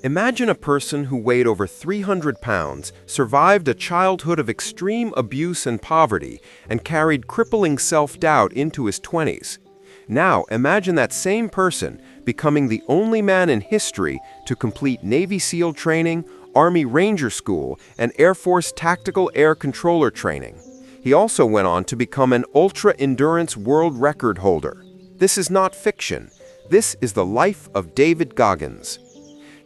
Imagine a person who weighed over 300 pounds, survived a childhood of extreme abuse and poverty, and carried crippling self-doubt into his 20s. Now, imagine that same person becoming the only man in history to complete Navy SEAL training, Army Ranger School, and Air Force Tactical Air Controller training. He also went on to become an ultra-endurance world record holder. This is not fiction. This is the life of David Goggins.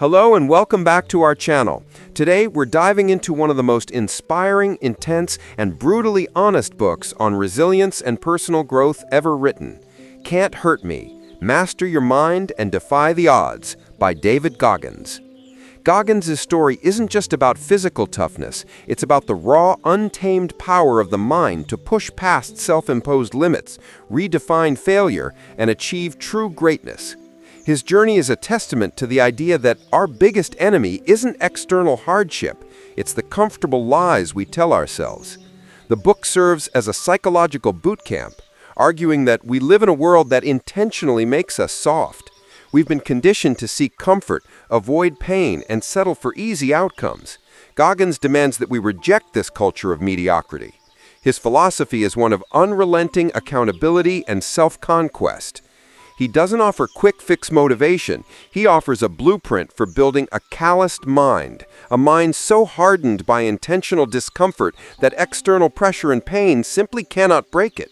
Hello and welcome back to our channel. Today we're diving into one of the most inspiring, intense, and brutally honest books on resilience and personal growth ever written. Can't Hurt Me: Master Your Mind and Defy the Odds by David Goggins. Goggins' story isn't just about physical toughness, it's about the raw, untamed power of the mind to push past self-imposed limits, redefine failure, and achieve true greatness. His journey is a testament to the idea that our biggest enemy isn't external hardship, it's the comfortable lies we tell ourselves. The book serves as a psychological boot camp, arguing that we live in a world that intentionally makes us soft. We've been conditioned to seek comfort, avoid pain, and settle for easy outcomes. Goggins demands that we reject this culture of mediocrity. His philosophy is one of unrelenting accountability and self-conquest. He doesn't offer quick-fix motivation. He offers a blueprint for building a calloused mind, a mind so hardened by intentional discomfort that external pressure and pain simply cannot break it.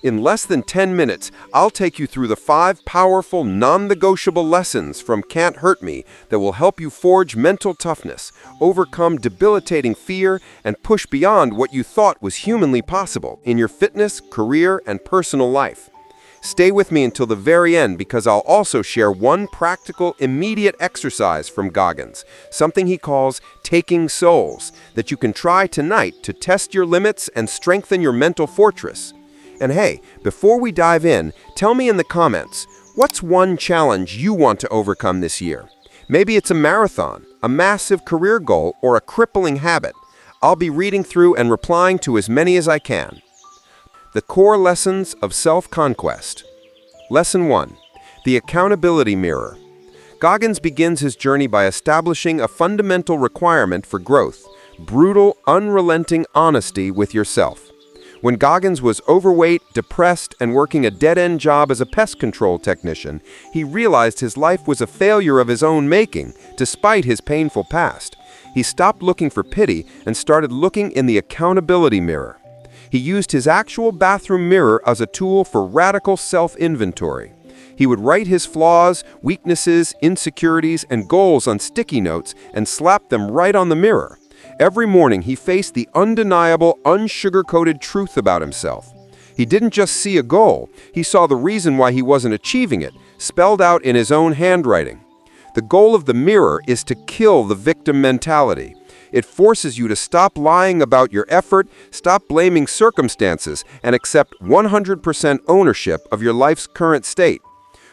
In less than 10 minutes, I'll take you through the 5 powerful, non-negotiable lessons from Can't Hurt Me that will help you forge mental toughness, overcome debilitating fear, and push beyond what you thought was humanly possible in your fitness, career, and personal life. Stay with me until the very end because I'll also share one practical, immediate exercise from Goggins, something he calls taking souls, that you can try tonight to test your limits and strengthen your mental fortress. And hey, before we dive in, tell me in the comments, what's one challenge you want to overcome this year? Maybe it's a marathon, a massive career goal, or a crippling habit. I'll be reading through and replying to as many as I can. The core lessons of self-conquest. Lesson 1. The accountability mirror. Goggins begins his journey by establishing a fundamental requirement for growth: brutal, unrelenting honesty with yourself. When Goggins was overweight, depressed, and working a dead-end job as a pest control technician, he realized his life was a failure of his own making, despite his painful past. He stopped looking for pity and started looking in the accountability mirror. He used his actual bathroom mirror as a tool for radical self-inventory. He would write his flaws, weaknesses, insecurities, and goals on sticky notes and slap them right on the mirror. Every morning he faced the undeniable, unsugar-coated truth about himself. He didn't just see a goal, he saw the reason why he wasn't achieving it, spelled out in his own handwriting. The goal of the mirror is to kill the victim mentality. It forces you to stop lying about your effort, stop blaming circumstances, and accept 100% ownership of your life's current state.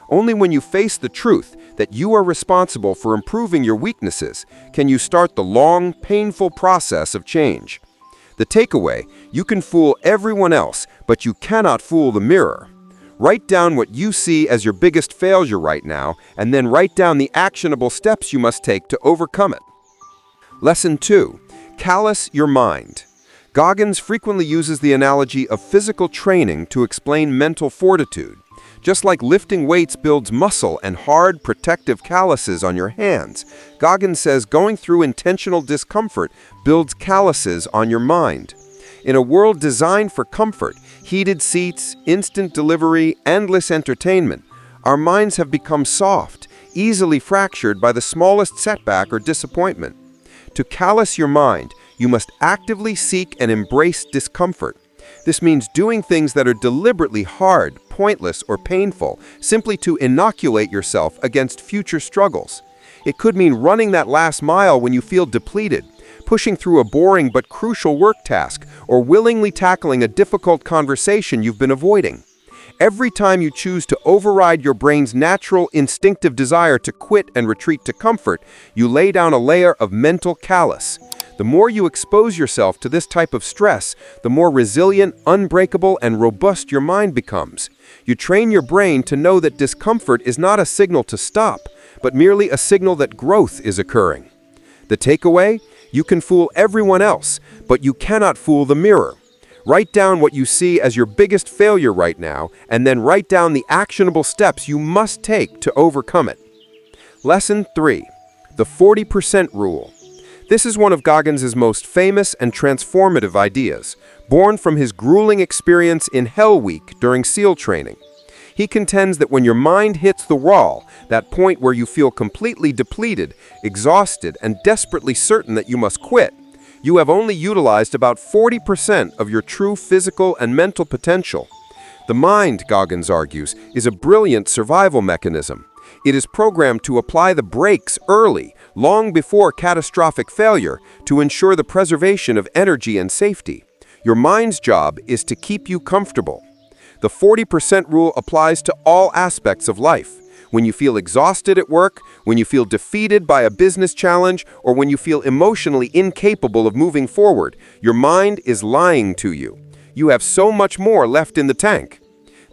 Only when you face the truth that you are responsible for improving your weaknesses can you start the long, painful process of change. The takeaway: you can fool everyone else, but you cannot fool the mirror. Write down what you see as your biggest failure right now, and then write down the actionable steps you must take to overcome it. Lesson 2. Callous your mind. Goggins frequently uses the analogy of physical training to explain mental fortitude. Just like lifting weights builds muscle and hard, protective calluses on your hands, Goggins says going through intentional discomfort builds calluses on your mind. In a world designed for comfort, heated seats, instant delivery, endless entertainment, our minds have become soft, easily fractured by the smallest setback or disappointment. To callous your mind, you must actively seek and embrace discomfort. This means doing things that are deliberately hard, pointless, or painful, simply to inoculate yourself against future struggles. It could mean running that last mile when you feel depleted, pushing through a boring but crucial work task, or willingly tackling a difficult conversation you've been avoiding. Every time you choose to override your brain's natural, instinctive desire to quit and retreat to comfort, you lay down a layer of mental callus. The more you expose yourself to this type of stress, the more resilient, unbreakable, and robust your mind becomes. You train your brain to know that discomfort is not a signal to stop, but merely a signal that growth is occurring. The takeaway? You can fool everyone else, but you cannot fool the mirror. Write down what you see as your biggest failure right now, and then write down the actionable steps you must take to overcome it. Lesson 3. The 40% Rule. This is one of Goggins' most famous and transformative ideas, born from his grueling experience in Hell Week during SEAL training. He contends that when your mind hits the wall, that point where you feel completely depleted, exhausted, and desperately certain that you must quit, you have only utilized about 40% of your true physical and mental potential. The mind, Goggins argues, is a brilliant survival mechanism. It is programmed to apply the brakes early, long before catastrophic failure, to ensure the preservation of energy and safety. Your mind's job is to keep you comfortable. The 40% rule applies to all aspects of life. When you feel exhausted at work, when you feel defeated by a business challenge, or when you feel emotionally incapable of moving forward, your mind is lying to you. You have so much more left in the tank.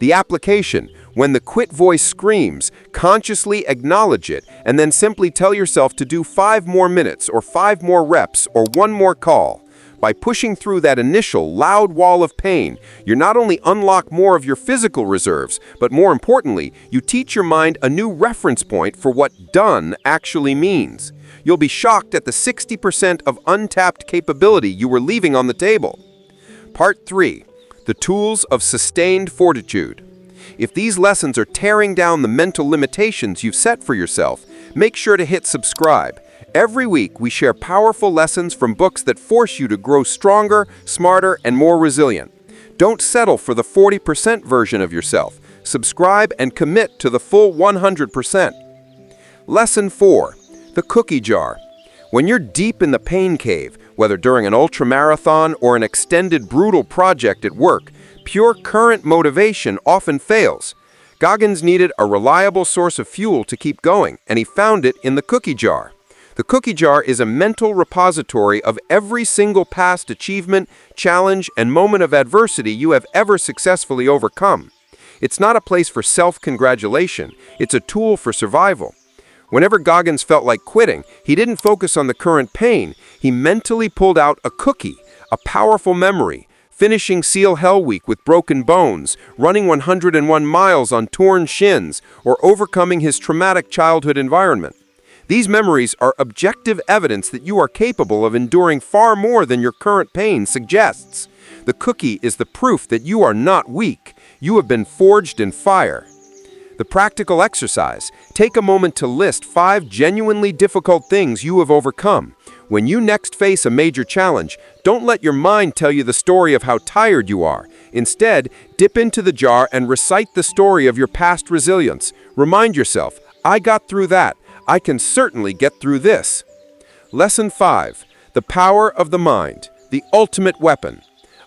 The application: when the quit voice screams, consciously acknowledge it, and then simply tell yourself to do 5 more minutes, or 5 more reps, or 1 more call. By pushing through that initial, loud wall of pain, you not only unlock more of your physical reserves, but more importantly, you teach your mind a new reference point for what done actually means. You'll be shocked at the 60% of untapped capability you were leaving on the table. Part 3. The Tools of Sustained Fortitude. If these lessons are tearing down the mental limitations you've set for yourself, make sure to hit subscribe. Every week, we share powerful lessons from books that force you to grow stronger, smarter, and more resilient. Don't settle for the 40% version of yourself. Subscribe and commit to the full 100%. Lesson 4. The Cookie Jar. When you're deep in the pain cave, whether during an ultramarathon or an extended brutal project at work, pure current motivation often fails. Goggins needed a reliable source of fuel to keep going, and he found it in the cookie jar. The cookie jar is a mental repository of every single past achievement, challenge, and moment of adversity you have ever successfully overcome. It's not a place for self-congratulation, it's a tool for survival. Whenever Goggins felt like quitting, he didn't focus on the current pain. He mentally pulled out a cookie, a powerful memory, finishing SEAL Hell Week with broken bones, running 101 miles on torn shins, or overcoming his traumatic childhood environment. These memories are objective evidence that you are capable of enduring far more than your current pain suggests. The cookie is the proof that you are not weak. You have been forged in fire. The practical exercise: take a moment to list 5 genuinely difficult things you have overcome. When you next face a major challenge, don't let your mind tell you the story of how tired you are. Instead, dip into the jar and recite the story of your past resilience. Remind yourself, I got through that. I can certainly get through this. Lesson 5. The Power of the Mind, the Ultimate Weapon.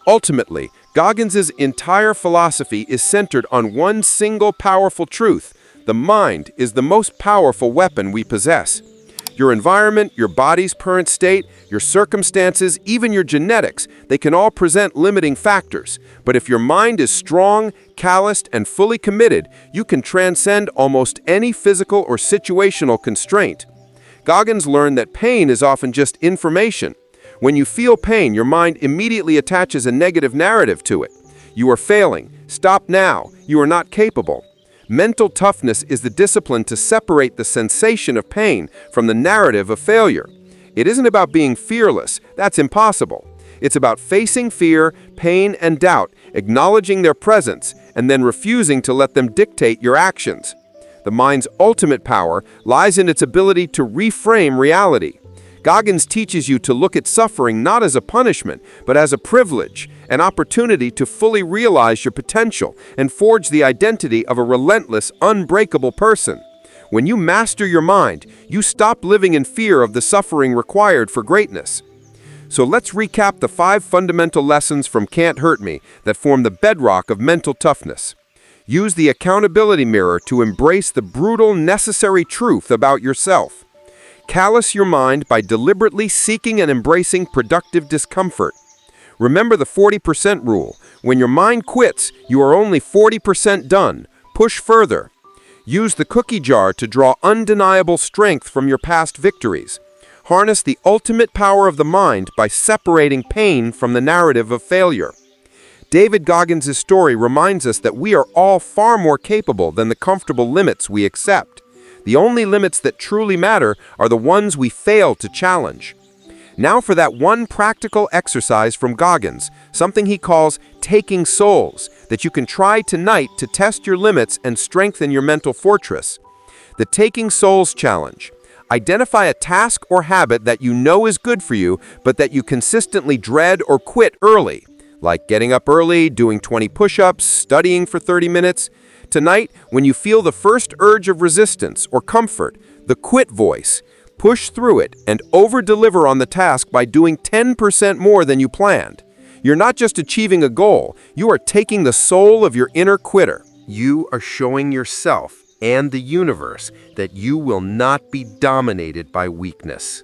Ultimately, Goggins' entire philosophy is centered on one single powerful truth: the mind is the most powerful weapon we possess. Your environment, your body's current state, your circumstances, even your genetics, they can all present limiting factors. But if your mind is strong, calloused, and fully committed, you can transcend almost any physical or situational constraint. Goggins learned that pain is often just information. When you feel pain, your mind immediately attaches a negative narrative to it. You are failing. Stop now. You are not capable. Mental toughness is the discipline to separate the sensation of pain from the narrative of failure. It isn't about being fearless. That's impossible. It's about facing fear, pain, and doubt, acknowledging their presence, and then refusing to let them dictate your actions. The mind's ultimate power lies in its ability to reframe reality. Goggins teaches you to look at suffering not as a punishment, but as a privilege, an opportunity to fully realize your potential and forge the identity of a relentless, unbreakable person. When you master your mind, you stop living in fear of the suffering required for greatness. So let's recap the 5 fundamental lessons from Can't Hurt Me that form the bedrock of mental toughness. Use the accountability mirror to embrace the brutal, necessary truth about yourself. Callous your mind by deliberately seeking and embracing productive discomfort. Remember the 40% rule. When your mind quits, you are only 40% done. Push further. Use the cookie jar to draw undeniable strength from your past victories. Harness the ultimate power of the mind by separating pain from the narrative of failure. David Goggins' story reminds us that we are all far more capable than the comfortable limits we accept. The only limits that truly matter are the ones we fail to challenge. Now for that one practical exercise from Goggins, something he calls taking souls, that you can try tonight to test your limits and strengthen your mental fortress. The Taking Souls Challenge. Identify a task or habit that you know is good for you, but that you consistently dread or quit early, like getting up early, doing 20 push-ups, studying for 30 minutes. Tonight, when you feel the first urge of resistance or comfort, the quit voice, push through it and over-deliver on the task by doing 10% more than you planned. You're not just achieving a goal, you are taking the soul of your inner quitter. You are showing yourself and the universe that you will not be dominated by weakness.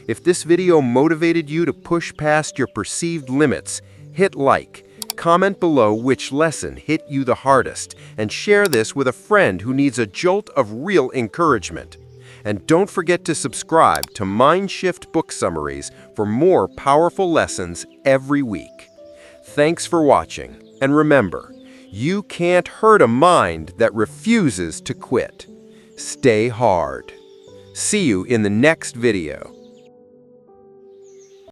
If this video motivated you to push past your perceived limits, hit like, comment below which lesson hit you the hardest, and share this with a friend who needs a jolt of real encouragement. And don't forget to subscribe to Mindshift Book Summaries for more powerful lessons every week. Thanks for watching, and remember, you can't hurt a mind that refuses to quit. Stay hard. See you in the next video.